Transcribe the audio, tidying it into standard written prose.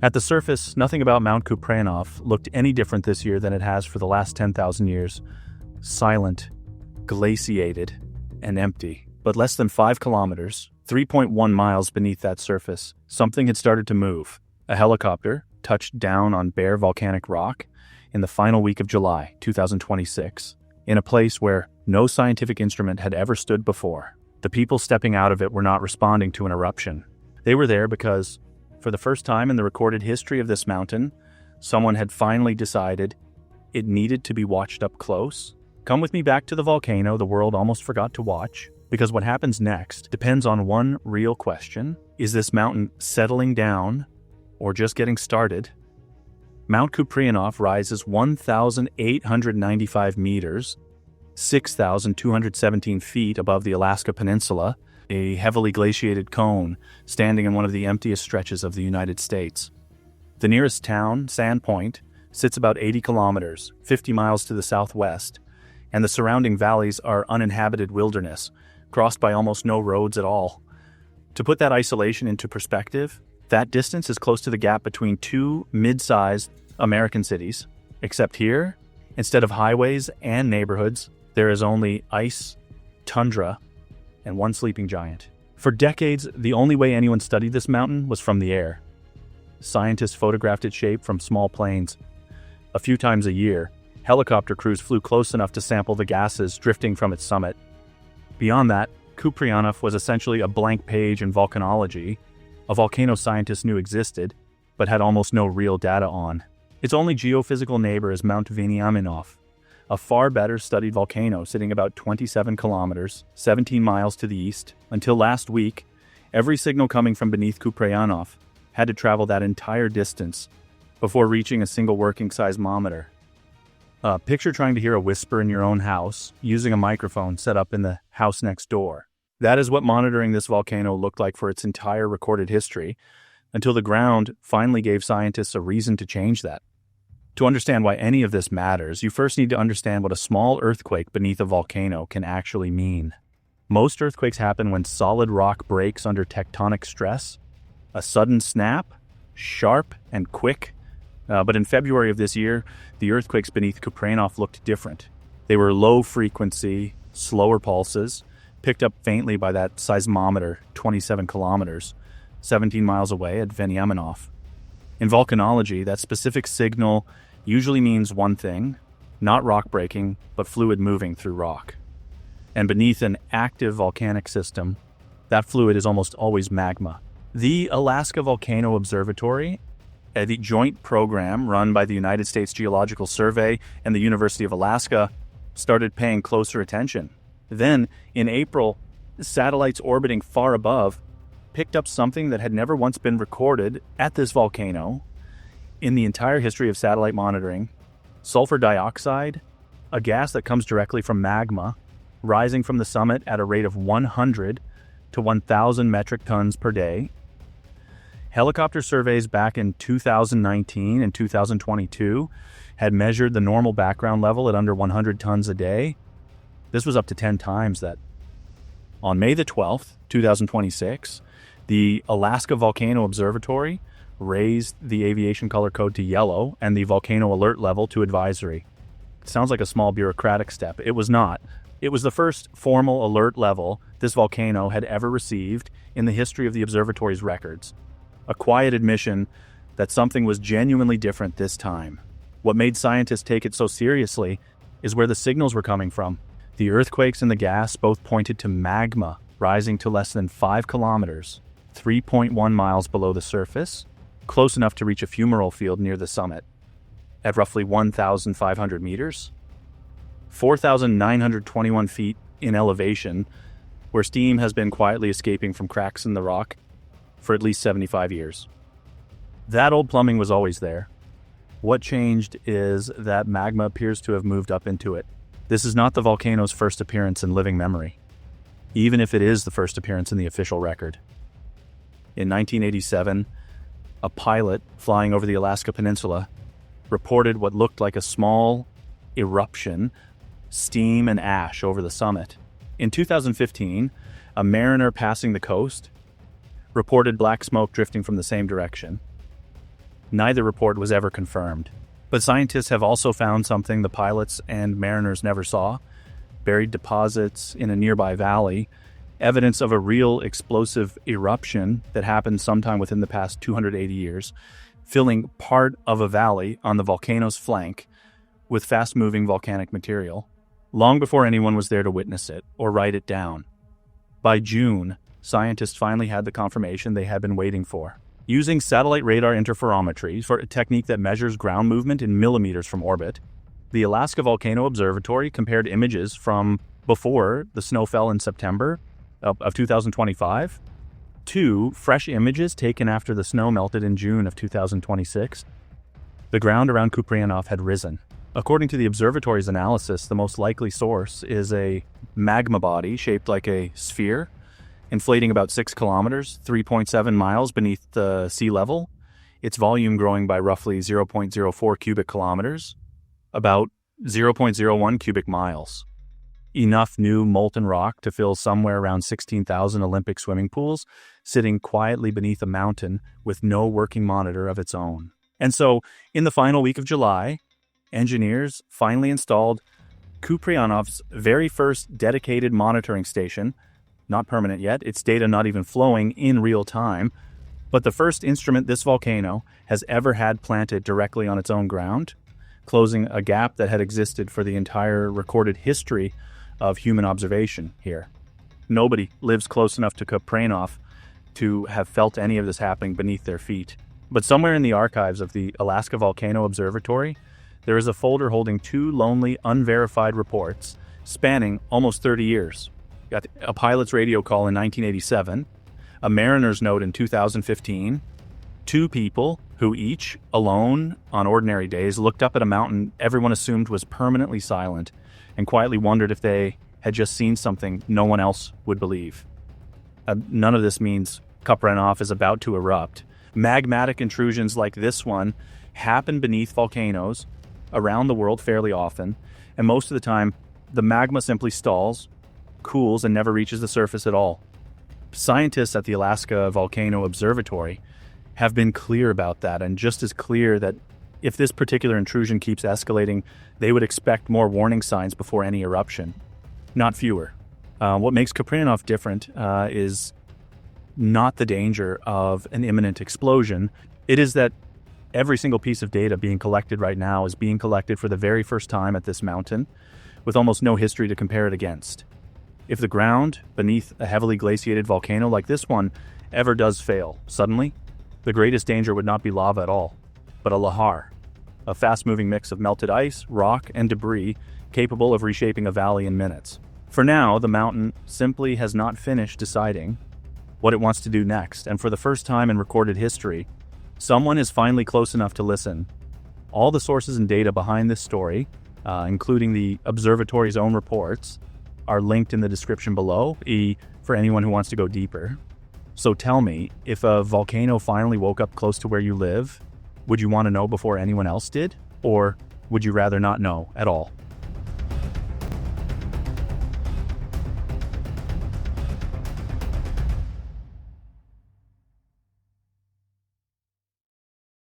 At the surface, nothing about Mount Kupreanof looked any different this year than it has for the last 10,000 years. Silent, glaciated, and empty. But less than 5 kilometers, 3.1 miles beneath that surface, something had started to move. A helicopter touched down on bare volcanic rock in the final week of July 2026, in a place where no scientific instrument had ever stood before. The people stepping out of it were not responding to an eruption. They were there because, for the first time in the recorded history of this mountain, someone had finally decided it needed to be watched up close. Come with me back to the volcano the world almost forgot to watch, because what happens next depends on one real question. Is this mountain settling down or just getting started? Mount Kupreanof rises 1,895 meters, 6,217 feet above the Alaska Peninsula, a heavily glaciated cone standing in one of the emptiest stretches of the United States. The nearest town, Sandpoint, sits about 80 kilometers, 50 miles to the southwest, and the surrounding valleys are uninhabited wilderness, crossed by almost no roads at all. To put that isolation into perspective, that distance is close to the gap between two mid-sized American cities, except here, instead of highways and neighborhoods, there is only ice, tundra, and one sleeping giant. For decades, the only way anyone studied this mountain was from the air. Scientists photographed its shape from small planes. A few times a year, helicopter crews flew close enough to sample the gases drifting from its summit. Beyond that, Kupreanof was essentially a blank page in volcanology, a volcano scientists knew existed, but had almost no real data on. Its only geophysical neighbor is Mount Volcano, a far better studied volcano sitting about 27 kilometers, 17 miles to the east. Until last week, every signal coming from beneath Kupreanof had to travel that entire distance before reaching a single working seismometer. Picture trying to hear a whisper in your own house using a microphone set up in the house next door. That is what monitoring this volcano looked like for its entire recorded history, until the ground finally gave scientists a reason to change that. To understand why any of this matters, you first need to understand what a small earthquake beneath a volcano can actually mean. Most earthquakes happen when solid rock breaks under tectonic stress. A sudden snap, sharp and quick. But in February of this year, the earthquakes beneath Kupreanof looked different. They were low-frequency, slower pulses, picked up faintly by that seismometer 27 kilometers, 17 miles away at Volcano. In volcanology, that specific signal usually means one thing, not rock breaking, but fluid moving through rock. And beneath an active volcanic system, that fluid is almost always magma. The Alaska Volcano Observatory, the joint program run by the United States Geological Survey and the University of Alaska, started paying closer attention. Then, in April, satellites orbiting far above picked up something that had never once been recorded at this volcano in the entire history of satellite monitoring: sulfur dioxide, a gas that comes directly from magma, rising from the summit at a rate of 100 to 1,000 metric tons per day. Helicopter surveys back in 2019 and 2022 had measured the normal background level at under 100 tons a day. This was up to 10 times that. On May the 12th, 2026, the Alaska Volcano Observatory raised the aviation color code to yellow and the volcano alert level to advisory. It sounds like a small bureaucratic step. It was not. It was the first formal alert level this volcano had ever received in the history of the observatory's records. A quiet admission that something was genuinely different this time. What made scientists take it so seriously is where the signals were coming from. The earthquakes and the gas both pointed to magma rising to less than 5 kilometers, 3.1 miles below the surface, close enough to reach a fumarole field near the summit. At roughly 1,500 meters, 4,921 feet in elevation, where steam has been quietly escaping from cracks in the rock for at least 75 years. That old plumbing was always there. What changed is that magma appears to have moved up into it. This is not the volcano's first appearance in living memory, even if it is the first appearance in the official record. In 1987, a pilot flying over the Alaska Peninsula reported what looked like a small eruption, steam and ash over the summit. In 2015, a mariner passing the coast reported black smoke drifting from the same direction. Neither report was ever confirmed. But scientists have also found something the pilots and mariners never saw: buried deposits in a nearby valley, evidence of a real explosive eruption that happened sometime within the past 280 years, filling part of a valley on the volcano's flank with fast-moving volcanic material, long before anyone was there to witness it or write it down. By June, scientists finally had the confirmation they had been waiting for. Using satellite radar interferometry, for a technique that measures ground movement in millimeters from orbit, the Alaska Volcano Observatory compared images from before the snow fell in September of 2025 to fresh images taken after the snow melted in June of 2026. The ground around Kupreanof had risen. According to the observatory's analysis, the most likely source is a magma body shaped like a sphere, inflating about 6 kilometers, 3.7 miles beneath the sea level, its volume growing by roughly 0.04 cubic kilometers, about 0.01 cubic miles. Enough new molten rock to fill somewhere around 16,000 Olympic swimming pools, sitting quietly beneath a mountain with no working monitor of its own. And so, in the final week of July, engineers finally installed Kupreanof's very first dedicated monitoring station, not permanent yet, its data not even flowing in real time, but the first instrument this volcano has ever had planted directly on its own ground, closing a gap that had existed for the entire recorded history of human observation here. Nobody lives close enough to Kupreanof to have felt any of this happening beneath their feet. But somewhere in the archives of the Alaska Volcano Observatory, there is a folder holding 2 lonely, unverified reports spanning almost 30 years. Got a pilot's radio call in 1987, a mariner's note in 2015, 2 people who each, alone on ordinary days, looked up at a mountain everyone assumed was permanently silent and quietly wondered if they had just seen something no one else would believe. None of this means Kupreanof is about to erupt. Magmatic intrusions like this one happen beneath volcanoes around the world fairly often, and most of the time, the magma simply stalls, cools, and never reaches the surface at all. Scientists at the Alaska Volcano Observatory have been clear about that, and just as clear that if this particular intrusion keeps escalating, they would expect more warning signs before any eruption, not fewer. What makes Kupreanof different is not the danger of an imminent explosion. It is that every single piece of data being collected right now is being collected for the very first time at this mountain, with almost no history to compare it against. If the ground beneath a heavily glaciated volcano like this one ever does fail suddenly, the greatest danger would not be lava at all, but a lahar, a fast-moving mix of melted ice, rock, and debris capable of reshaping a valley in minutes. For now, the mountain simply has not finished deciding what it wants to do next, and for the first time in recorded history, someone is finally close enough to listen. All the sources and data behind this story, including the observatory's own reports, are linked in the description below, for anyone who wants to go deeper. So tell me, if a volcano finally woke up close to where you live, would you want to know before anyone else did? Or would you rather not know at all?